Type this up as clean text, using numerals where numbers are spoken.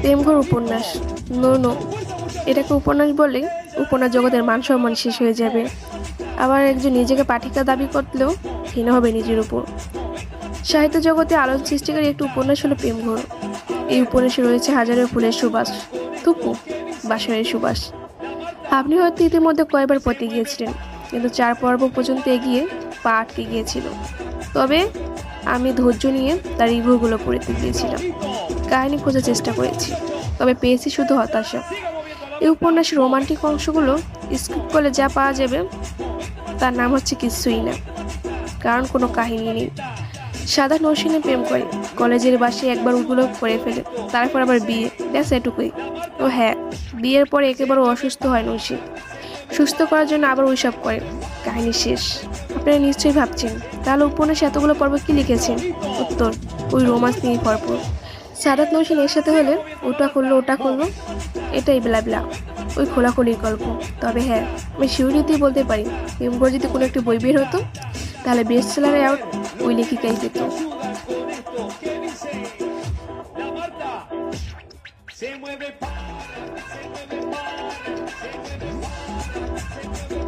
প্রেমঘর উপন্যাস। No no, এটাকে উপন্যাস বললে উপন্যাস জগতের মান সম্মান শেষ হয়ে যাবে। আবার একজন নিজেকে পাঠিকা দাবি করলেও ঘৃণ হবে নিজের উপর। সাহিত্য জগতে আলোড়ন সৃষ্টিকারী একটি উপন্যাস হলো প্রেমঘর। এই উপন্যাসে রয়েছে হাজারো ফুলের সুবাস, থুকু বাসরের সুবাস। আপনি হয়তো ইতিমধ্যে কয়েকবার পড়তে গিয়েছিলেন, কিন্তু 4 পর্ব পর্যন্ত এগিয়ে পা আটকে গিয়েছিল। তবে আমি ধৈর্য নিয়ে তার রিভিউগুলো পড়তে গিয়েছিলাম, কাহিনী খোঁজার চেষ্টা করেছি, তবে পেয়েছি শুধু হতাশা। এই উপন্যাসের রোমান্টিক অংশগুলো স্কিপ করলে যা পাওয়া যাবে তার নাম হচ্ছে কিছুই না, কারণ কোনো কাহিনী নেই। সাদা নৌসিনে প্রেম করে, কলেজের বাসে একবার ওগুলো করে ফেলে, তারপর আবার বিয়ে, ব্যাস এটুকুই। ও হ্যাঁ, বিয়ের পরে একেবারে অসুস্থ হয় নৌসিন, সুস্থ করার জন্য আবার ওইসব করে, কাহিনী শেষ। আপনারা নিশ্চয়ই ভাবছেন তাহলে উপন্যাসে এতগুলো পর্ব কি লিখেছেন? উত্তর, ওই রোমান্স নিয়ে ভরপুর। সাদাত নৌসিন এর সাথে হলে ওটা করলো ওটা করলো, এটাই বেলা ওই খোলাখুলির গল্প। তবে হ্যাঁ, আমি শিউরিতেই বলতে পারি প্রেমঘর যদি কোনো একটি বই বের হতো তাহলে বেস্ট সেলার অ্যাওয়ার্ড ওই লেখিকাই পেত। Se mueve, se mueve, se mueve.